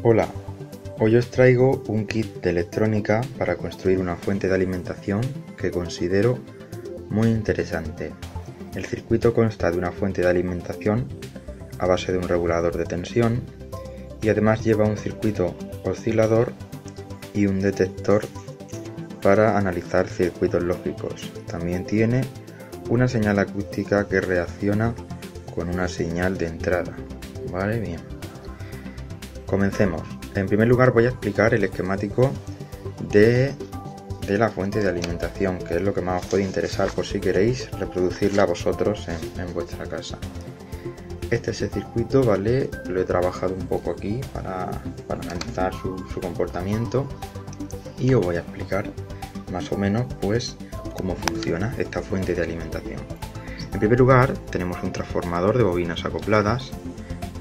Hola, hoy os traigo un kit de electrónica para construir una fuente de alimentación que considero muy interesante. El circuito consta de una fuente de alimentación a base de un regulador de tensión y además lleva un circuito oscilador y un detector para analizar circuitos lógicos. También tiene una señal acústica que reacciona con una señal de entrada. Vale, bien. Comencemos. En primer lugar voy a explicar el esquemático de la fuente de alimentación, que es lo que más os puede interesar por si queréis reproducirla vosotros en vuestra casa. Este es el circuito, ¿vale? Lo he trabajado un poco aquí para analizar su comportamiento y os voy a explicar más o menos pues cómo funciona esta fuente de alimentación. En primer lugar tenemos un transformador de bobinas acopladas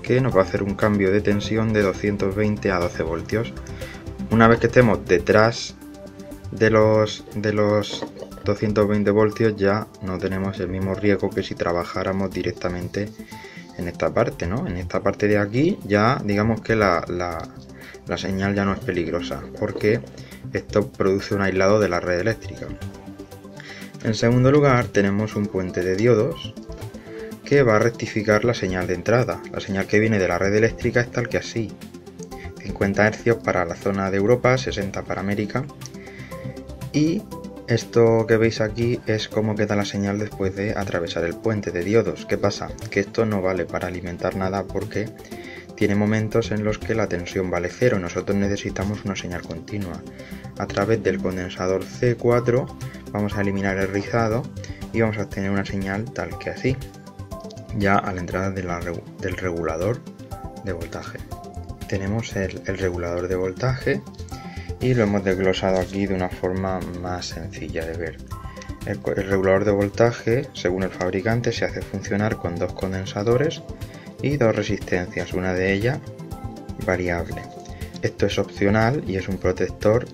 que nos va a hacer un cambio de tensión de 220 a 12 voltios. Una vez que estemos detrás de los 220 voltios ya no tenemos el mismo riesgo que si trabajáramos directamente en esta parte, ¿no? En esta parte de aquí ya digamos que la señal ya no es peligrosa porque esto produce un aislado de la red eléctrica. En segundo lugar tenemos un puente de diodos que va a rectificar la señal de entrada. La señal que viene de la red eléctrica es tal que así: 50 Hz para la zona de Europa, 60 para América. Y esto que veis aquí es cómo queda la señal después de atravesar el puente de diodos. ¿Qué pasa? Que esto no vale para alimentar nada porque tiene momentos en los que la tensión vale 0. Nosotros necesitamos una señal continua. A través del condensador C4 vamos a eliminar el rizado y vamos a obtener una señal tal que así, ya a la entrada del regulador de voltaje. Tenemos el regulador de voltaje y lo hemos desglosado aquí de una forma más sencilla de ver. El regulador de voltaje, según el fabricante, se hace funcionar con dos condensadores y dos resistencias, una de ellas variable. Esto es opcional y es un protector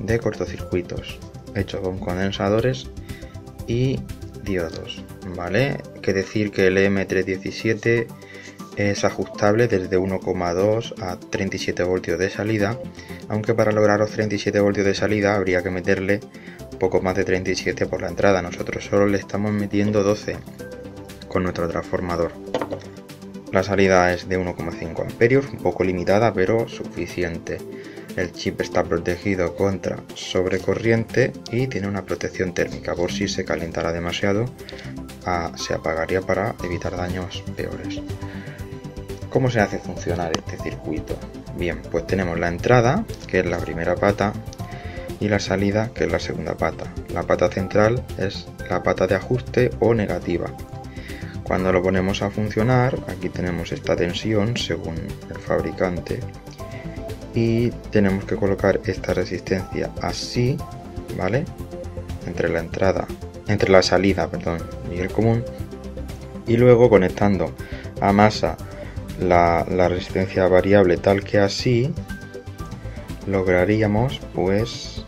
de cortocircuitos hecho con condensadores y diodos, ¿vale? Que decir que el EM317 es ajustable desde 1,2 a 37 voltios de salida, aunque para lograr los 37 voltios de salida habría que meterle un poco más de 37 por la entrada. Nosotros solo le estamos metiendo 12 con nuestro transformador. La salida es de 1,5 amperios, un poco limitada pero suficiente. El chip está protegido contra sobrecorriente y tiene una protección térmica. Por si se calentara demasiado, se apagaría para evitar daños peores. ¿Cómo se hace funcionar este circuito? Bien, pues tenemos la entrada, que es la primera pata, y la salida, que es la segunda pata. La pata central es la pata de ajuste o negativa. Cuando lo ponemos a funcionar, aquí tenemos esta tensión según el fabricante y tenemos que colocar esta resistencia así, ¿vale? Entre la salida, y el común, y luego conectando a masa la resistencia variable tal que así lograríamos pues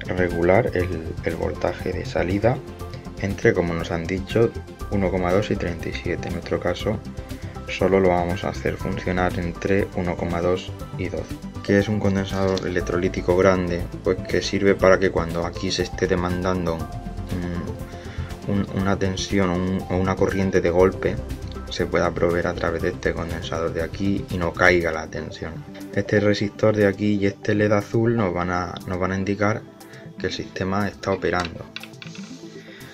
regular el voltaje de salida entre, como nos han dicho, 1,2 y 37. En nuestro caso solo lo vamos a hacer funcionar entre 1,2 y 12. ¿Qué es un condensador electrolítico grande? Pues que sirve para que cuando aquí se esté demandando una tensión o una corriente de golpe se pueda proveer a través de este condensador de aquí y no caiga la tensión. Este resistor de aquí y este LED azul nos van a indicar que el sistema está operando.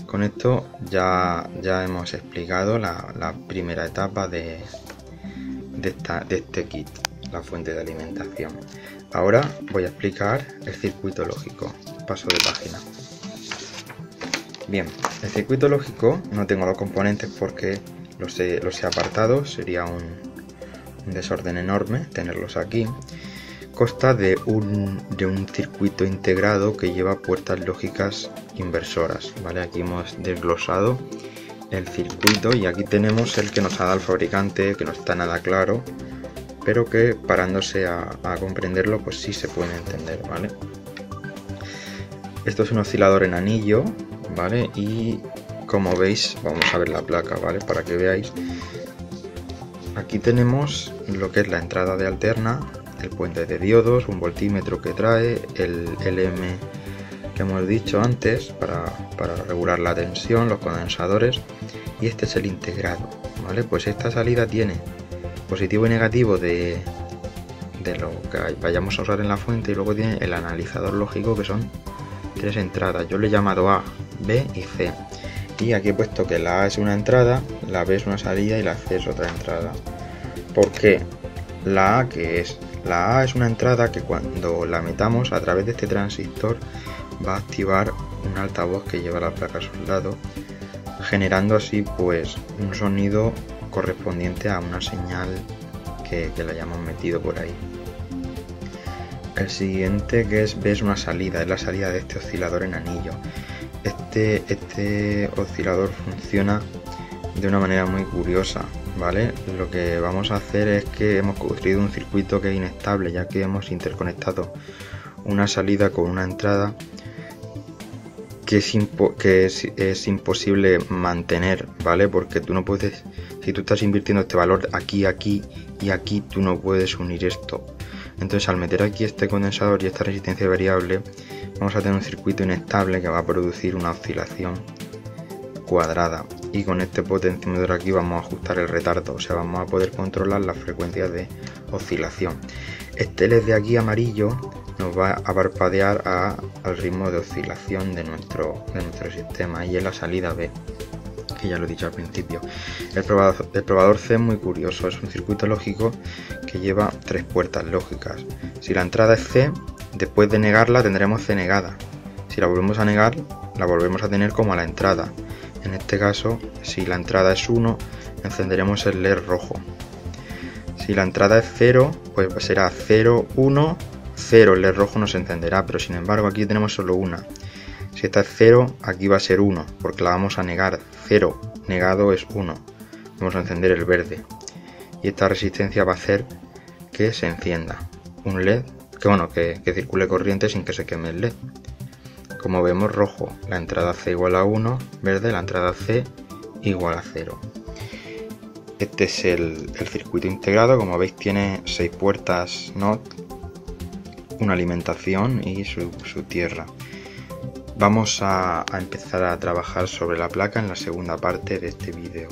Con esto ya hemos explicado la primera etapa de este kit, la fuente de alimentación. Ahora voy a explicar el circuito lógico. Paso de página. Bien, el circuito lógico no tengo los componentes porque los he apartado, sería un desorden enorme tenerlos aquí. Consta de un circuito integrado que lleva puertas lógicas inversoras, ¿vale? Aquí hemos desglosado el circuito y aquí tenemos el que nos ha dado el fabricante, que no está nada claro, pero que parándose a comprenderlo pues sí se puede entender, ¿vale? Esto es un oscilador en anillo, ¿vale? Y como veis, vamos a ver la placa, ¿vale? Para que veáis, Aquí tenemos lo que es la entrada de alterna, el puente de diodos, un voltímetro que trae, el LM que hemos dicho antes para regular la tensión, los condensadores, y este es el integrado, ¿vale? Pues esta salida tiene positivo y negativo de lo que vayamos a usar en la fuente, y luego tiene el analizador lógico, que son 3 entradas. Yo le he llamado A, B y C, y aquí he puesto que la A es una entrada, la B es una salida y la C es otra entrada. ¿Por qué? La A, ¿qué es? La A es una entrada que cuando la metamos a través de este transistor va a activar un altavoz que lleva la placa soldado, generando así pues un sonido correspondiente a una señal que la hayamos metido por ahí. El siguiente, que es B, es una salida, es la salida de este oscilador en anillo. Este oscilador funciona de una manera muy curiosa, ¿vale? Lo que vamos a hacer es que hemos construido un circuito que es inestable, ya que hemos interconectado una salida con una entrada que es imposible mantener, ¿vale? Porque tú no puedes, si tú estás invirtiendo este valor aquí, aquí y aquí, tú no puedes unir esto. Entonces, al meter aquí este condensador y esta resistencia variable, vamos a tener un circuito inestable que va a producir una oscilación cuadrada, y con este potenciómetro aquí vamos a ajustar el retardo, o sea, vamos a poder controlar las frecuencias de oscilación. Este LED de aquí amarillo nos va a parpadear al ritmo de oscilación de nuestro sistema, y es la salida B, que ya lo he dicho al principio. El probador C es muy curioso, es un circuito lógico que lleva 3 puertas lógicas. Si la entrada es C, después de negarla tendremos C negada. Si la volvemos a negar, la volvemos a tener como a la entrada. En este caso, si la entrada es 1, encenderemos el LED rojo. Si la entrada es 0, pues será 0, 1, 0, el LED rojo no se encenderá, pero sin embargo aquí tenemos solo una. Si esta es 0, aquí va a ser 1, porque la vamos a negar. 0 negado es 1. Vamos a encender el verde. Y esta resistencia va a hacer que se encienda un LED, que circule corriente sin que se queme el LED. Como vemos, rojo, la entrada C igual a 1, verde, la entrada C igual a 0. Este es el circuito integrado. Como veis, tiene 6 puertas NOT, una alimentación y su tierra. Vamos a empezar a trabajar sobre la placa en la segunda parte de este vídeo.